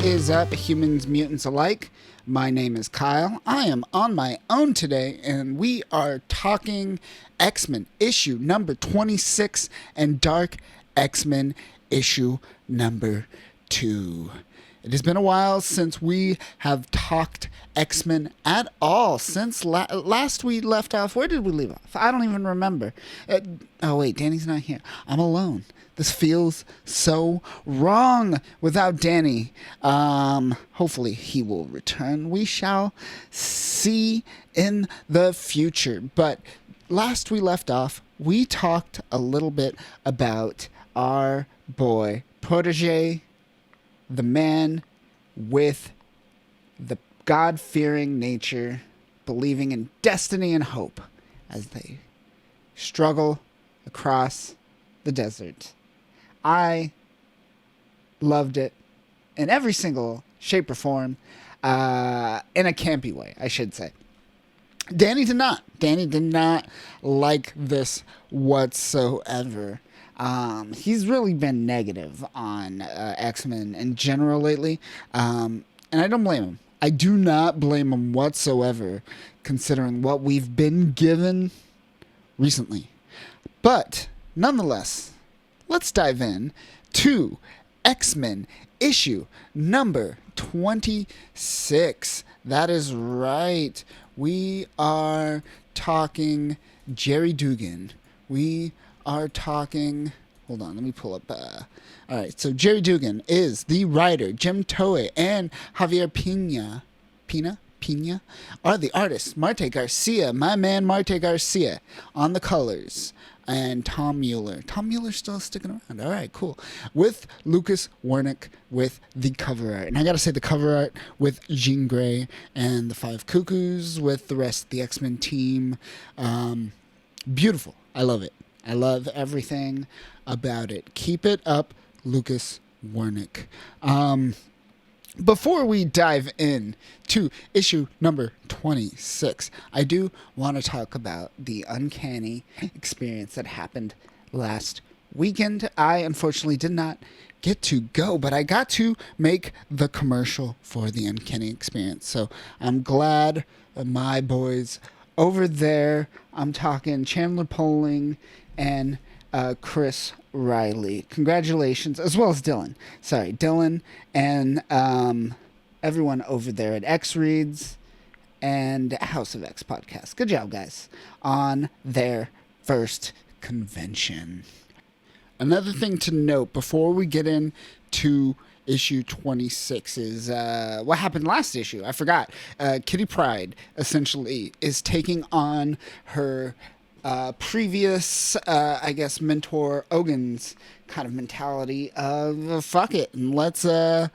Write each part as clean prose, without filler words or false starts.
is up, humans, mutants alike? My name is Kyle. I am on my own today, and we are talking X-Men issue number 26 and Dark X-Men issue number 2. It has been a while since we have talked X-Men at all. Since last we left off, where did we leave off? I don't even remember. Oh wait, Danny's not here. I'm alone. This feels so wrong without Danny. Hopefully he will return. We shall see in the future. But last we left off, we talked a little bit about our boy, Protege, the man with the God-fearing nature, believing in destiny and hope as they struggle across the desert. I loved it in every single shape or form, in a campy way, I should say. Danny did not. Danny did not like this whatsoever. He's really been negative on X-Men in general lately, and I don't blame him. I do not blame him whatsoever, considering what we've been given recently. But, nonetheless, let's dive in to X-Men issue number 26. That is right. We are talking Jerry Dugan. We are talking... Hold on, let me pull up... all right, so Jerry Dugan is the writer. Jim Toei and Javier Pina are the artists. Marte Garcia, my man Marte Garcia, on the colors. And Tom Mueller. Tom Mueller's still sticking around. All right, cool. With Lucas Wernick with the cover art. And I got to say, the cover art with Jean Grey and the Five Cuckoos with the rest of the X-Men team. Beautiful. I love it. I love everything about it. Keep it up, Lucas Wernick. Before we dive in to issue number 26, I do want to talk about the uncanny experience that happened last weekend. I unfortunately did not get to go, but I got to make the commercial for the uncanny experience. So I'm glad my boys over there, I'm talking Chandler Poling and Chris Riley. Congratulations, as well as Dylan. Sorry, Dylan and everyone over there at X Reads and House of X podcast. Good job, guys, on their first convention. Another thing to note before we get into issue 26 is what happened last issue. I forgot. Kitty Pryde essentially is taking on her previous, I guess, mentor Ogun's kind of mentality of fuck it and let's kill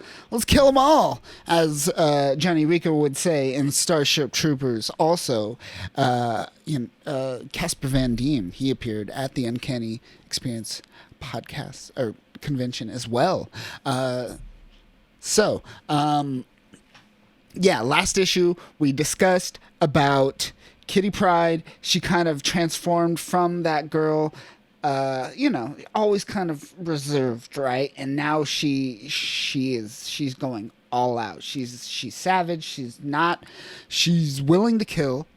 them all, as Johnny Rico would say in Starship Troopers. Also, Casper Van Diem, he appeared at the Uncanny Experience podcast or convention as well. Last issue we discussed about Kitty Pryde. She kind of transformed from that girl, always kind of reserved, right? And now she's going all out. She's savage. She's willing to kill,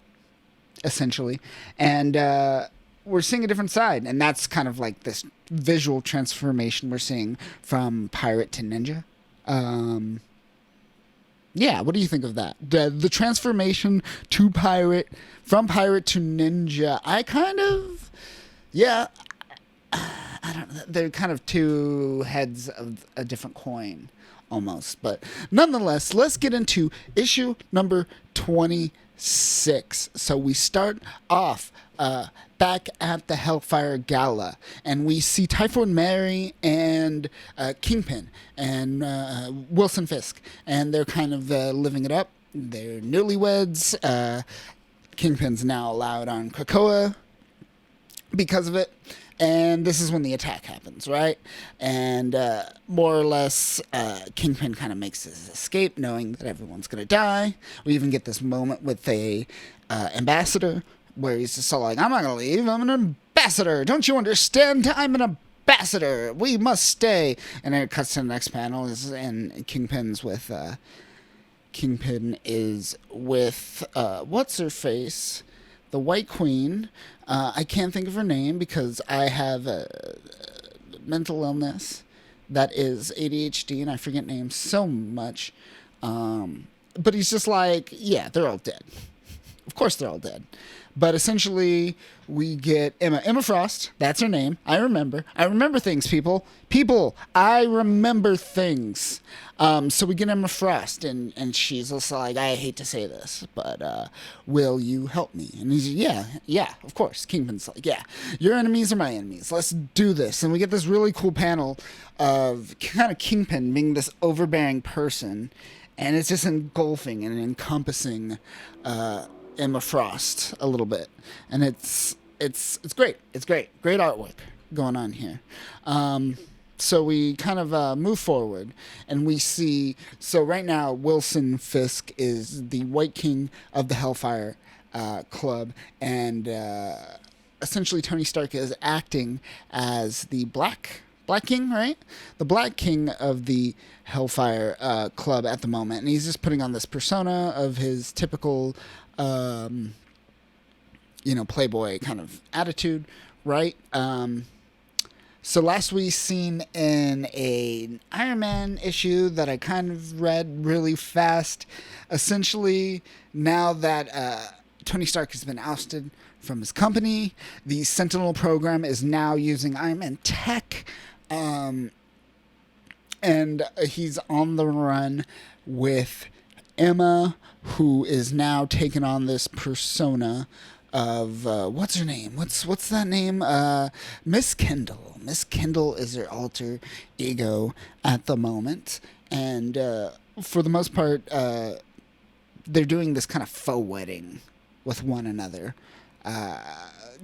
essentially. And we're seeing a different side. And that's kind of like this visual transformation we're seeing from pirate to ninja. What do you think of that? The transformation to pirate, from pirate to ninja. I don't know. They're kind of two heads of a different coin, almost. But nonetheless, let's get into issue number 26. So we start off back at the Hellfire Gala, and we see Typhoid Mary and Kingpin and Wilson Fisk, and they're kind of living it up. They're newlyweds. Kingpin's now allowed on Krakoa because of it, and this is when the attack happens, right? And more or less, Kingpin kind of makes his escape, knowing that everyone's gonna die. We even get this moment with a ambassador where he's just all like, I'm not gonna leave, I'm an ambassador, don't you understand? I'm an ambassador, we must stay. And then it cuts to the next panel, and Kingpin is with what's her face, the White Queen. I can't think of her name because I have a mental illness that is ADHD, and I forget names so much. But he's just like, yeah, they're all dead. Of course they're all dead. But essentially, we get Emma Frost. That's her name. I remember things, people. I remember things. So we get Emma Frost, and she's just like, I hate to say this, but will you help me? And he's, yeah, of course. Kingpin's like, yeah, your enemies are my enemies. Let's do this. And we get this really cool panel of kind of Kingpin being this overbearing person, and it's just engulfing and encompassing Emma Frost a little bit, and it's great. It's great artwork going on here. So we kind of move forward, and we see. So right now, Wilson Fisk is the White King of the Hellfire Club, and essentially Tony Stark is acting as the Black King, right? The Black King of the Hellfire Club at the moment, and he's just putting on this persona of his typical playboy kind of attitude, right? So last we seen in an Iron Man issue that I kind of read really fast, essentially now that Tony Stark has been ousted from his company, the Sentinel program is now using Iron Man tech, and he's on the run with Emma, who is now taking on this persona of what's her name? What's that name? Miss Kendall. Miss Kendall is her alter ego at the moment, and for the most part, they're doing this kind of faux wedding with one another,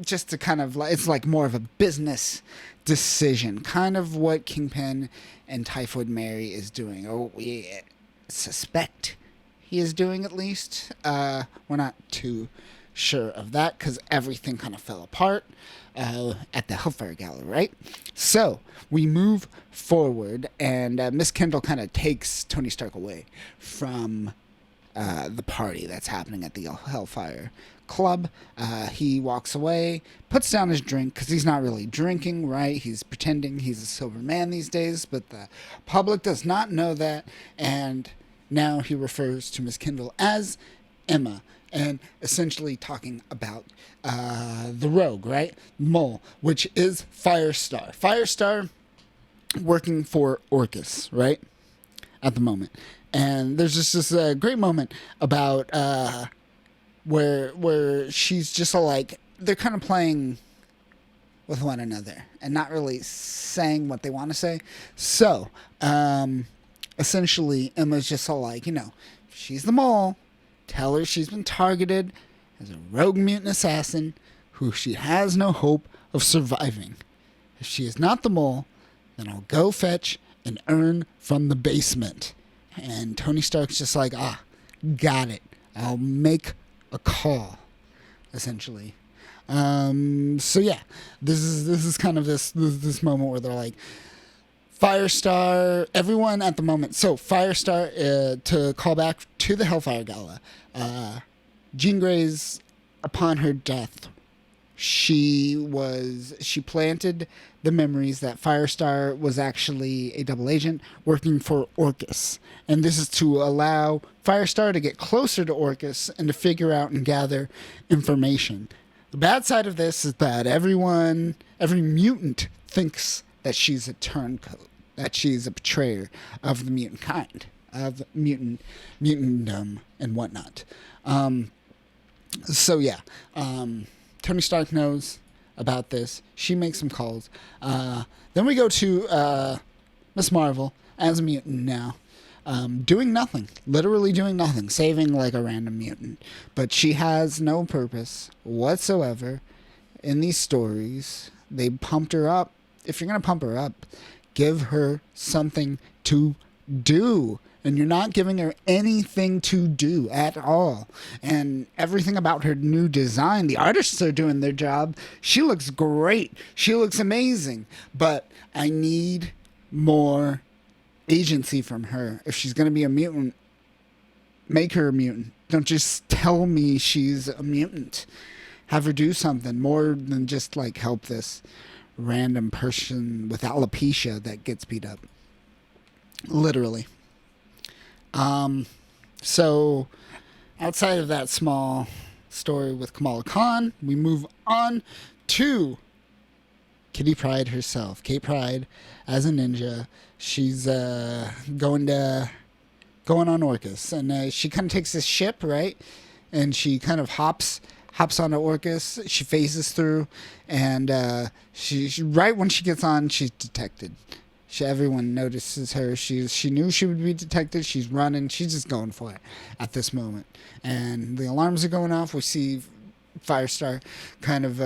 just to kind of it's like more of a business decision, kind of what Kingpin and Typhoid Mary is doing, or we suspect he is doing, at least. We're not too sure of that because everything kind of fell apart at the Hellfire Gala, right? So we move forward, and Miss Kendall kind of takes Tony Stark away from the party that's happening at the Hellfire Club. He walks away, puts down his drink because he's not really drinking, right? He's pretending he's a sober man these days, but the public does not know that, and now he refers to Miss Kendall as Emma, and essentially talking about the rogue, right? Mole, which is Firestar. Firestar working for Orcus, right? At the moment. And there's just this great moment about where she's just like, they're kind of playing with one another and not really saying what they want to say. So, essentially, Emma's just all like, she's the mole. Tell her she's been targeted as a rogue mutant assassin who she has no hope of surviving. If she is not the mole, then I'll go fetch and earn from the basement. And Tony Stark's just like, got it. I'll make a call, essentially. So yeah, this is kind of this moment where they're like, Firestar, everyone at the moment. So Firestar, to call back to the Hellfire Gala, Jean Grey's, upon her death, she planted the memories that Firestar was actually a double agent working for Orcus. And this is to allow Firestar to get closer to Orcus and to figure out and gather information. The bad side of this is that every mutant thinks that she's a turncoat, that she's a betrayer of the mutant kind, of mutantdom and whatnot. So yeah, Tony Stark knows about this. She makes some calls. Then we go to Miss Marvel as a mutant now, doing nothing, literally doing nothing, saving like a random mutant. But she has no purpose whatsoever in these stories. They pumped her up. If you're going to pump her up, give her something to do. And you're not giving her anything to do at all. And everything about her new design, the artists are doing their job. She looks great. She looks amazing. But I need more agency from her. If she's going to be a mutant, make her a mutant. Don't just tell me she's a mutant. Have her do something more than just like help this random person with alopecia that gets beat up. Literally. So outside of that small story with Kamala Khan, we move on to Kitty Pryde herself. Kate Pryde as a ninja. She's going on Orcus, and she kind of takes this ship, right? And she kind of hops onto Orcus. She phases through, and she right when she gets on, she's detected. Everyone notices her. She knew she would be detected. She's running. She's just going for it at this moment. And the alarms are going off. We see Firestar kind of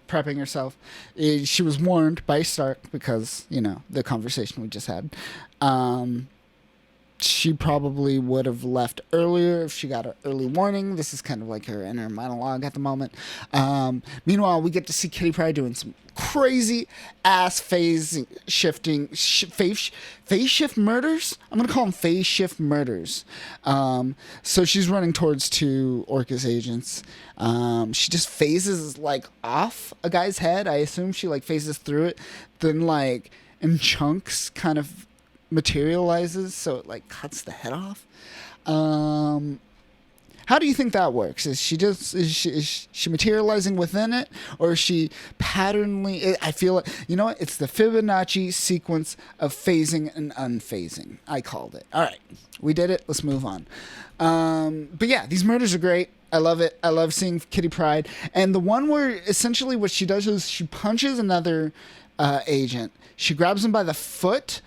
prepping herself. She was warned by Stark because, the conversation we just had. She probably would have left earlier if she got an early warning. This is kind of like her inner monologue at the moment. Meanwhile, we get to see Kitty Pryde doing some crazy ass phase shift murders. I'm going to call them phase shift murders. So she's running towards two Orcus agents. She just phases like off a guy's head. I assume she like phases through it. Then like in chunks kind of materializes, so it like cuts the head off. How do you think that works? Is she materializing within it, or is she patternly? I feel it. You know what? It's the Fibonacci sequence of phasing and unphasing. I called it. All right, we did it. Let's move on. But yeah, these murders are great. I love it. I love seeing Kitty Pryde. And the one where essentially what she does is she punches another agent. She grabs him by the foot.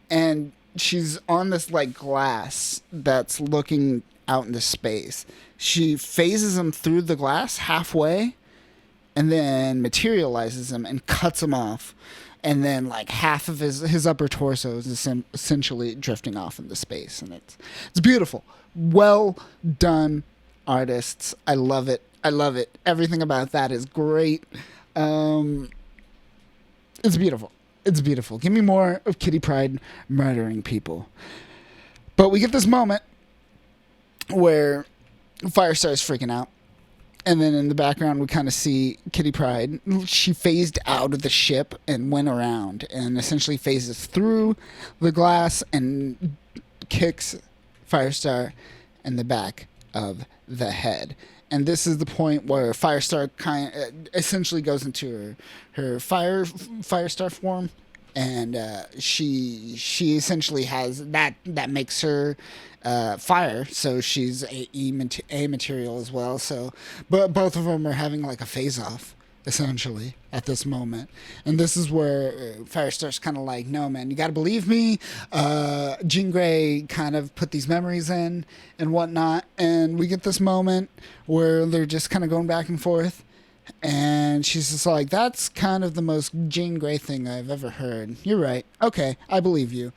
And she's on this like glass that's looking out into space. She phases him through the glass halfway and then materializes him and cuts him off. And then like half of his upper torso is essentially drifting off into space. And it's beautiful. Well done, artists. I love it. I love it. Everything about that is great. It's beautiful. It's beautiful. Give me more of Kitty Pryde murdering people. But we get this moment where Firestar's freaking out. And then in the background, we kind of see Kitty Pryde. She phased out of the ship and went around and essentially phases through the glass and kicks Firestar in the back of the head. And this is the point where Firestar essentially goes into her Firestar form, and she essentially has that makes her fire. So she's a material as well. So, but both of them are having like a phase off essentially at this moment. And this is where Firestar's kind of like, no man, you got to believe me. Jean Grey kind of put these memories in and whatnot, and we get this moment where they're just kind of going back and forth, and she's just like, that's kind of the most Jean Grey thing I've ever heard. You're right. Okay, I believe you.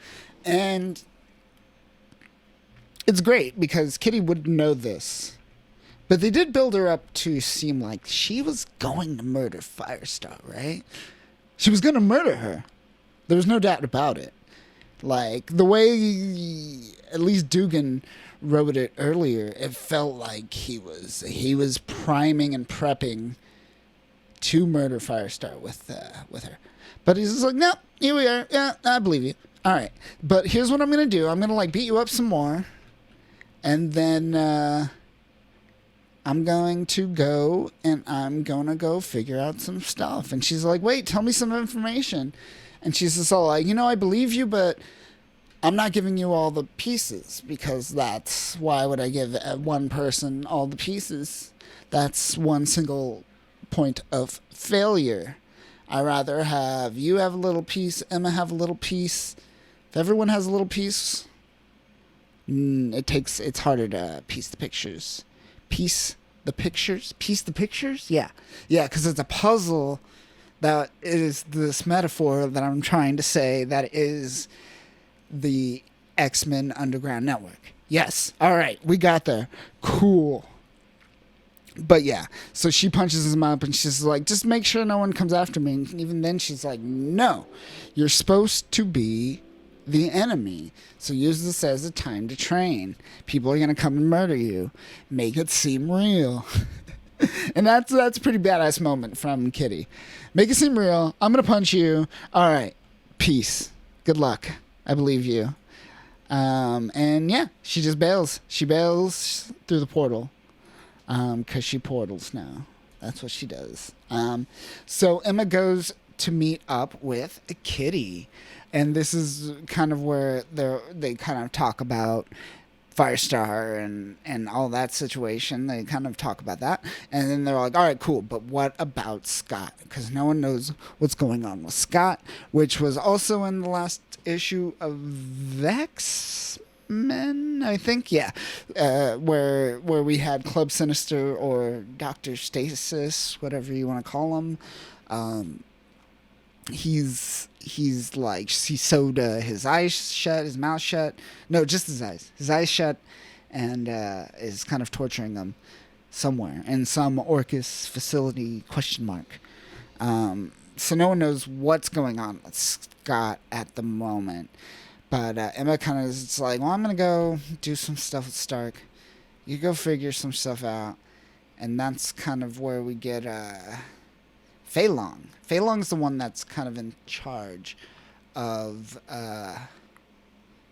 And it's great because Kitty wouldn't know this. But they did build her up to seem like she was going to murder Firestar, right? She was going to murder her. There was no doubt about it. Like, the way at least Dugan wrote it earlier, it felt like he was priming and prepping to murder Firestar with her. But he's just like, no, here we are. Yeah, I believe you. All right. But here's what I'm going to do. I'm going to, like, beat you up some more. And then, I'm going to go and I'm going to go figure out some stuff. And she's like, wait, tell me some information. And she's just all like, I believe you, but I'm not giving you all the pieces because why would I give one person all the pieces? That's one single point of failure. I rather have you have a little piece, Emma have a little piece. If everyone has a little piece, it's harder to piece the pictures. Piece the pictures? Yeah, because it's a puzzle That is this metaphor that I'm trying to say. That is the X-Men Underground Network. Yes. All right. We got there. Cool. But yeah, so she punches him up and she's like, just make sure no one comes after me. And even then she's like, no, you're supposed to be the enemy. So use this as a time to train. People are going to come and murder you. Make it seem real. And that's a pretty badass moment from Kitty. Make it seem real. I'm going to punch you. All right. Peace. Good luck. I believe you. And yeah, she just bails. She bails through the portal. Because she portals now. That's what she does. So Emma goes to meet up with Kitty. And this is kind of where they kind of talk about Firestar and all that situation. They kind of talk about that. And then they're like, all right, cool. But what about Scott? Because no one knows what's going on with Scott, which was also in the last issue of X-Men, I think. Yeah. Where we had Club Sinister or Dr. Stasis, whatever you want to call him. He's like, he sewed his eyes shut, his mouth shut. No, just his eyes shut, and is kind of torturing them somewhere in some Orcus facility, ? So no one knows what's going on with Scott at the moment. But Emma kind of is like, well, I'm going to go do some stuff with Stark. You go figure some stuff out. And that's kind of where we get Fei Long. Fei Long's the one that's kind of in charge of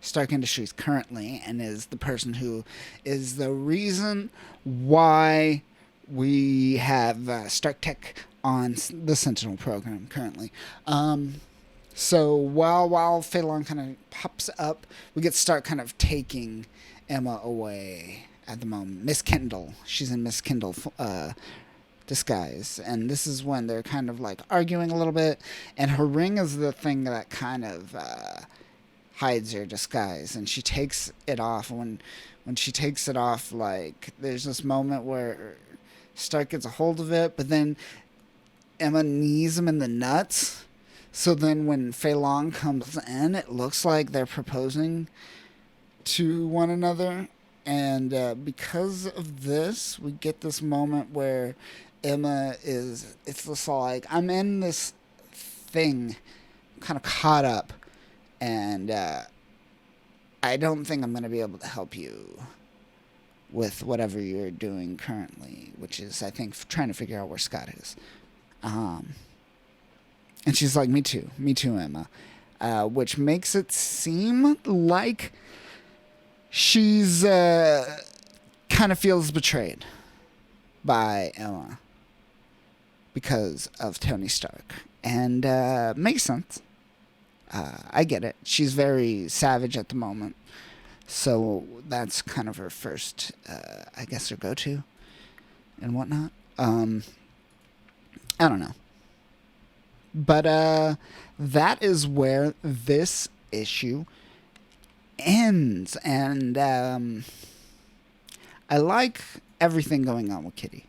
Stark Industries currently, and is the person who is the reason why we have Stark Tech on the Sentinel program currently. So while Fei Long kind of pops up, we get Stark kind of taking Emma away at the moment. Miss Kendall. She's in Miss Kendall disguise. And this is when they're kind of like arguing a little bit. And her ring is the thing that kind of hides her disguise. And she takes it off. When she takes it off, like, there's this moment where Stark gets a hold of it, but then Emma knees him in the nuts. So then when Fei Long comes in, it looks like they're proposing to one another. And because of this, we get this moment where Emma it's just like, I'm in this thing, kind of caught up. And I don't think I'm going to be able to help you with whatever you're doing currently, which is, I think, trying to figure out where Scott is. And she's like, me too, Emma. Which makes it seem like she's kind of feels betrayed by Emma because of Tony Stark. And makes sense. I get it. She's very savage at the moment. So that's kind of her first, I guess, her go-to and whatnot. I don't know. But that is where this issue ends. And I like everything going on with Kitty.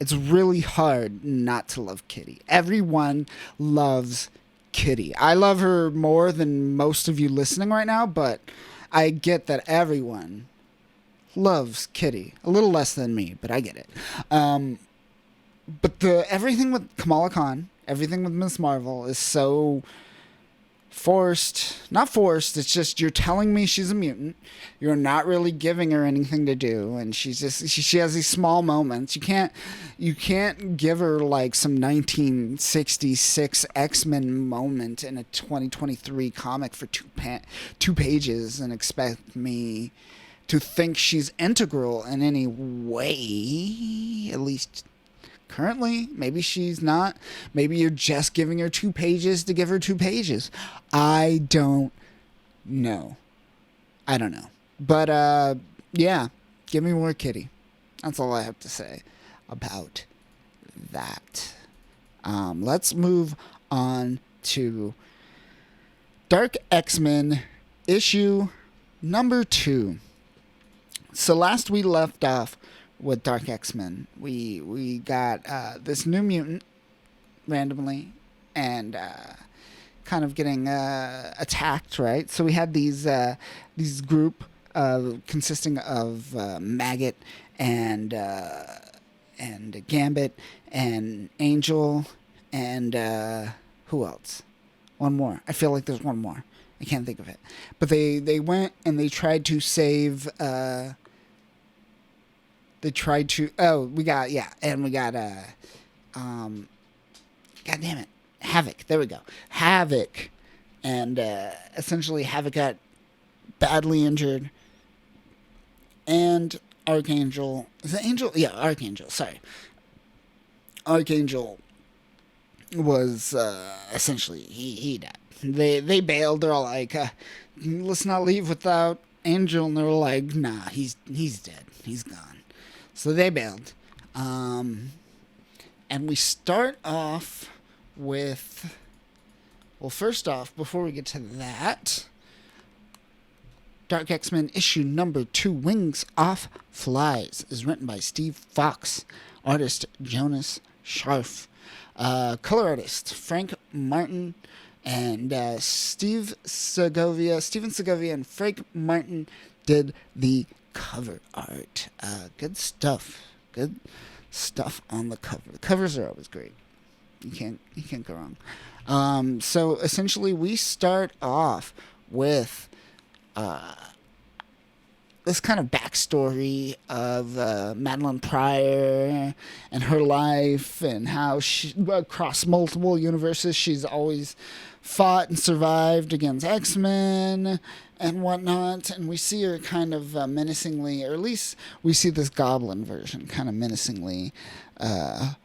It's really hard not to love Kitty. Everyone loves Kitty. I love her more than most of you listening right now, but I get that everyone loves Kitty. A little less than me, but I get it. But everything with Kamala Khan, everything with Miss Marvel is so forced. Not forced, it's just you're telling me she's a mutant. You're not really giving her anything to do, and she has these small moments. You can't give her like some 1966 X-Men moment in a 2023 comic for two pages and expect me to think she's integral in any way, at least currently. Maybe she's not. Maybe you're just giving her 2 pages to give her 2 pages. I don't know. But, yeah. Give me more Kitty. That's all I have to say about that. Let's move on to Dark X-Men issue number 2. So last we left off with Dark X-Men, we got this new mutant randomly and kind of getting attacked, right? So we had these group consisting of Maggot and Gambit and Angel and who else? One more. I feel like there's one more. I can't think of it. But they went and they tried to save. They tried to. Oh, we got and we got God damn it, Havoc. There we go, Havoc, and essentially Havoc got badly injured, and Archangel. Is it Angel? Yeah, Archangel. Sorry, Archangel was essentially he died. They bailed. They're all like, let's not leave without Angel, and they're like, nah, he's dead. He's gone. So they bailed. And we start off with, well, first off, before we get to that, Dark X-Men issue number 2, Wings Off Flies, is written by Steve Fox, artist Jonas Scharf, color artist Frank Martin, and Steven Segovia and Frank Martin did the cover art. Good stuff. Good stuff on the cover. The covers are always great. You can't go wrong. So essentially, we start off with this kind of backstory of Madeline Pryor and her life and how she, across multiple universes, she's always fought and survived against X-Men and whatnot. And we see her kind of menacingly, or at least we see this Goblin version kind of menacingly kind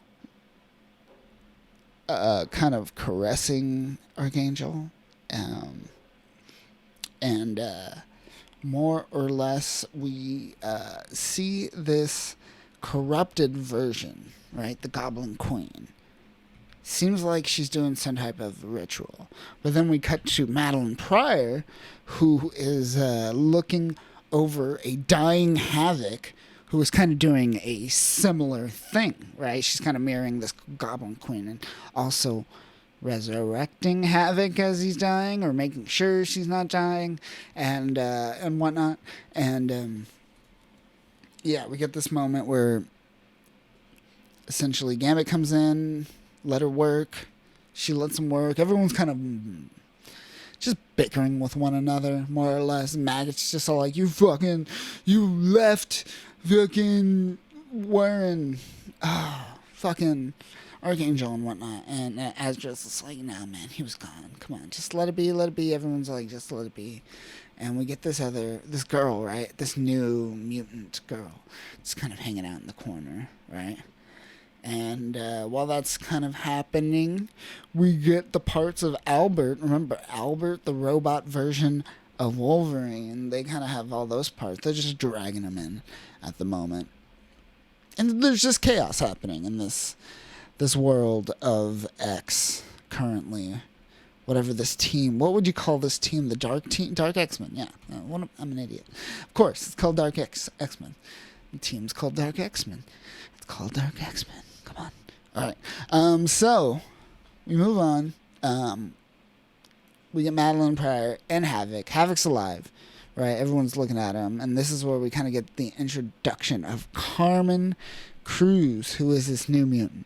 of caressing Archangel. And more or less we see this corrupted version, right? The Goblin Queen. Seems like she's doing some type of ritual. But then we cut to Madeline Pryor, who is looking over a dying Havoc, who is kind of doing a similar thing, right? She's kind of mirroring this Goblin Queen and also resurrecting Havoc as he's dying, or making sure she's not dying, and whatnot. And yeah, we get this moment where essentially Gambit comes in, let her work, she lets him work. Everyone's kind of just bickering with one another, more or less. Maggot's just all like, you left fucking Warren, fucking Archangel and whatnot. And Astra's just like, no, man, he was gone. Come on, just let it be. Everyone's like, just let it be. And we get this girl, right? This new mutant girl. Just kind of hanging out in the corner, right? And while that's kind of happening, we get the parts of Albert. Remember, Albert, the robot version of Wolverine. They kind of have all those parts. They're just dragging them in at the moment. And there's just chaos happening in this world of X currently. Whatever this team. What would you call this team? The Dark Team? Dark X-Men, yeah. I'm an idiot. Of course, it's called Dark X-Men. The team's called Dark X-Men. It's called Dark X-Men. Come on. All right. So we move on. We get Madeline Pryor and Havoc. Havoc's alive, right? Everyone's looking at him, and this is where we kind of get the introduction of Carmen Cruz, who is this new mutant,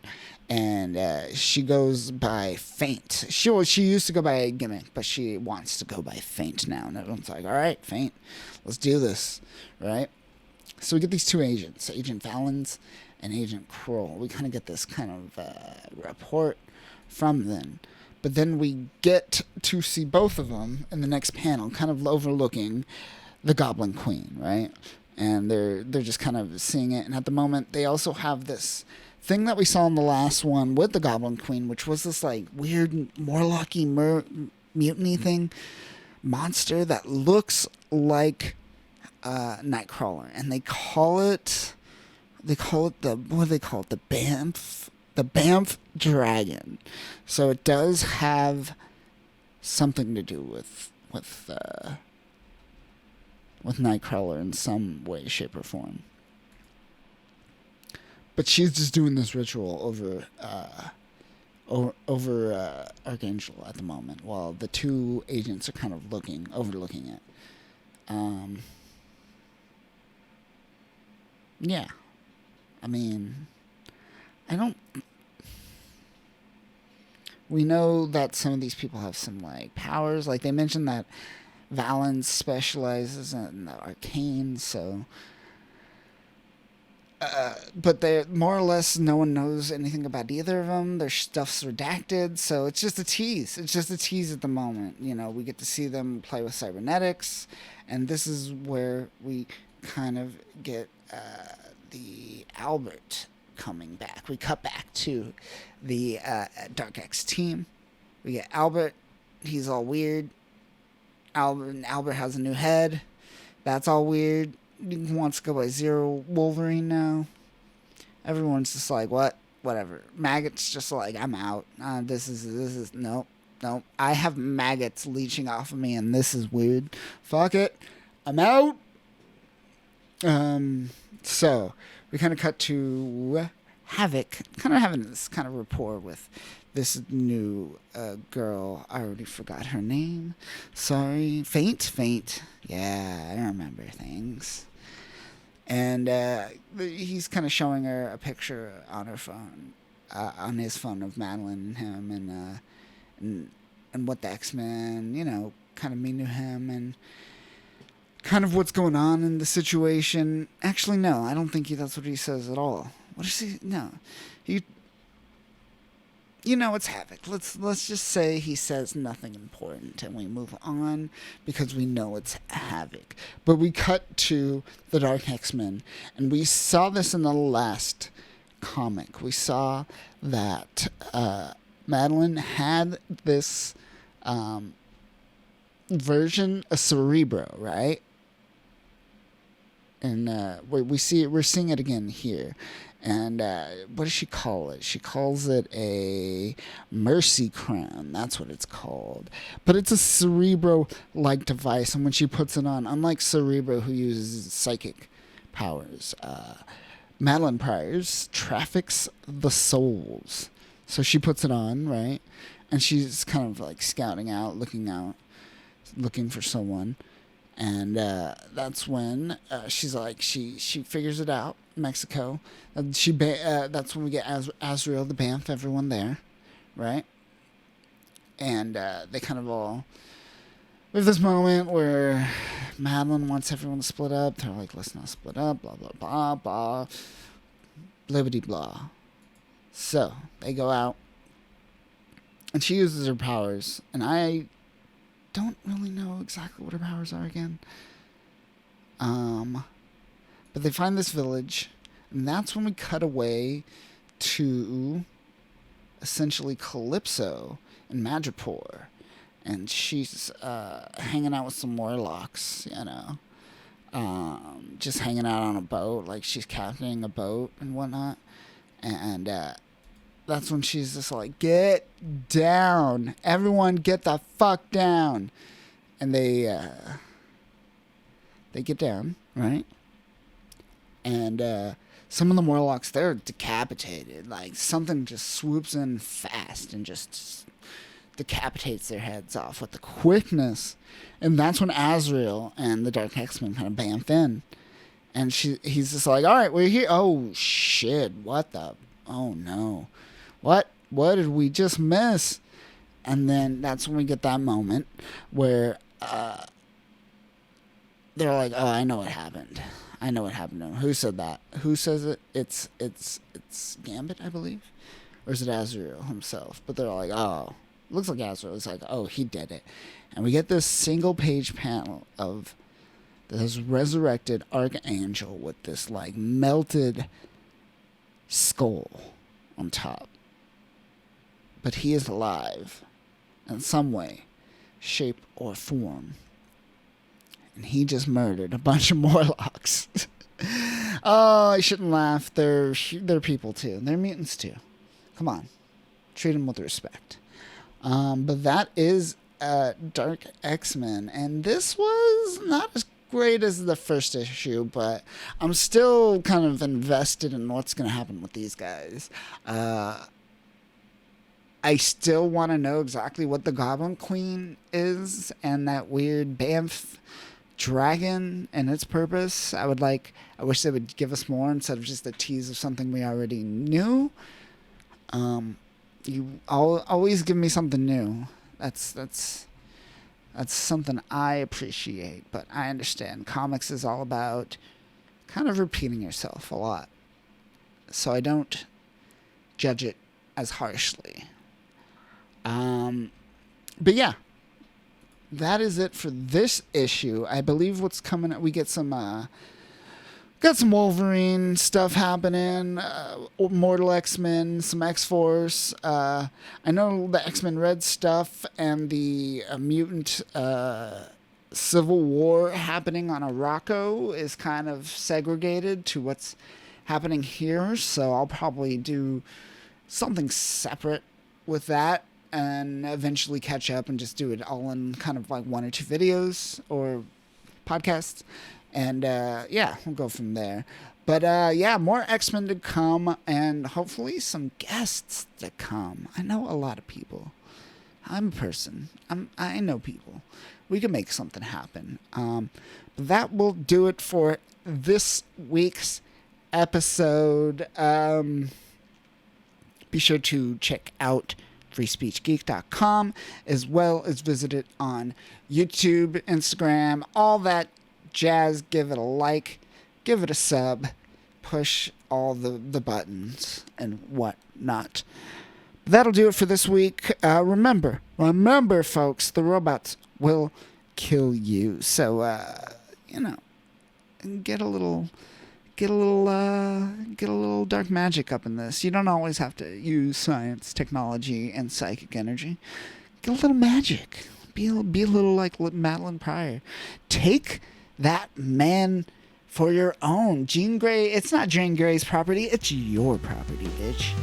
and she goes by Faint. She used to go by Gimmick, but she wants to go by Faint now, and everyone's like, all right, Faint, let's do this, right? So we get these two agents, Agent Valens and Agent Kroll. We kind of get this kind of report from them. But then we get to see both of them in the next panel, kind of overlooking the Goblin Queen, right? And they're just kind of seeing it. And at the moment, they also have this thing that we saw in the last one with the Goblin Queen, which was this like weird Morlocky mutiny thing, monster that looks like Nightcrawler, and they call it the Banff Dragon. So it does have something to do with Nightcrawler in some way, shape, or form. But she's just doing this ritual over over Archangel at the moment, while the two agents are kind of overlooking it. Um, yeah, I mean, I don't. We know that some of these people have some like powers. Like they mentioned that Valens specializes in the arcane, so. But they're more or less no one knows anything about either of them. Their stuff's redacted, so it's just a tease. It's just a tease at the moment. You know, we get to see them play with cybernetics, and this is where we kind of get the Albert coming back. We cut back to the Dark X team. We get Albert. He's all weird. Albert has a new head. That's all weird. He wants to go by Zero Wolverine now. Everyone's just like, what? Whatever. Maggot's just like, I'm out. This is nope. I have maggots leeching off of me, and this is weird. Fuck it. I'm out. So we kind of cut to Havoc, kind of having this kind of rapport with this new girl. I already forgot her name. Sorry. Faint. Yeah, I remember things. And he's kind of showing her a picture on her phone, on his phone of Madeline and him, and what the X-Men, you know, kind of mean to him, and kind of what's going on in the situation. Actually, no, I don't think that's what he says at all. What does he? No, you know, it's Havoc. Let's just say he says nothing important and we move on because we know it's Havoc. But we cut to the Dark X-Men, and we saw this in the last comic. We saw that Madeline had this version of Cerebro, right? And we're seeing it again here. And what does she call it? She calls it a mercy crown. That's what it's called. But it's a Cerebro-like device. And when she puts it on, unlike Cerebro, who uses psychic powers, Madeline Pryor's traffics the souls. So she puts it on, right? And she's kind of like scouting out, looking for someone. And that's when she's like, she figures it out, Mexico. That's when we get Azrael, the Banff, everyone there, right? And they kind of all... We have this moment where Madeline wants everyone to split up. They're like, let's not split up, blah, blah, blah, blah, blibbity, blah. So, they go out. And she uses her powers. And I don't really know exactly what her powers are again. But they find this village, and that's when we cut away to essentially Calypso in Madripoor, and she's hanging out with some Morlocks, you know, just hanging out on a boat, like she's captaining a boat and whatnot, and that's when she's just like, get down. Everyone get the fuck down. And they get down, right? And some of the Morlocks, they're decapitated. Like, something just swoops in fast and just decapitates their heads off with the quickness. And that's when Azrael and the Dark X-Men kind of bamf in. And he's just like, all right, we're here. Oh, shit. What the? Oh, no. What did we just miss? And then that's when we get that moment where they're like, oh, I know what happened. I know what happened to him. Who said that? Who says it? It's Gambit, I believe. Or is it Azrael himself? But they're like, oh, looks like Azrael. It's like, oh, he did it. And we get this single page panel of this resurrected Archangel with this like melted skull on top. But he is alive in some way, shape, or form. And he just murdered a bunch of Morlocks. Oh, I shouldn't laugh. They're people too. They're mutants too. Come on. Treat them with respect. But that is Dark X-Men. And this was not as great as the first issue, but I'm still kind of invested in what's going to happen with these guys. I still want to know exactly what the Goblin Queen is and that weird Banff dragon and its purpose. I wish they would give us more instead of just a tease of something we already knew. You always give me something new. That's something I appreciate, but I understand comics is all about kind of repeating yourself a lot. So I don't judge it as harshly. But yeah, that is it for this issue. I believe what's coming, we get some Wolverine stuff happening, Mortal X-Men, some X-Force. I know the X-Men Red stuff and the mutant Civil War happening on Arakko is kind of segregated to what's happening here, so I'll probably do something separate with that and eventually catch up and just do it all in kind of like 1 or 2 videos or podcasts. And yeah, we'll go from there. But yeah, more X-Men to come and hopefully some guests to come. I know a lot of people. I'm a person. I know people. We can make something happen. But that will do it for this week's episode. Be sure to check out freespeechgeek.com, as well as visit it on YouTube, Instagram, all that jazz. Give it a like, give it a sub, push all the buttons and whatnot. That'll do it for this week. Remember, folks, the robots will kill you. So, get a little dark magic up in this. You don't always have to use science, technology, and psychic energy. Get a little magic. Be a little like Madeline Pryor. Take that man for your own. Jean Grey, it's not Jean Grey's property. It's your property, bitch.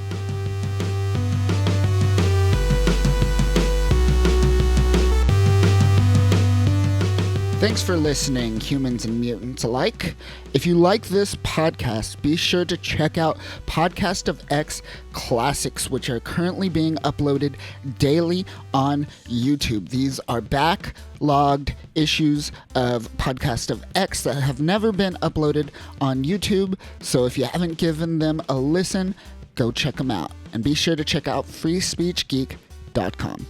Thanks for listening, humans and mutants alike. If you like this podcast, be sure to check out Podcast of X Classics, which are currently being uploaded daily on YouTube. These are backlogged issues of Podcast of X that have never been uploaded on YouTube. So if you haven't given them a listen, go check them out. And be sure to check out freespeechgeek.com.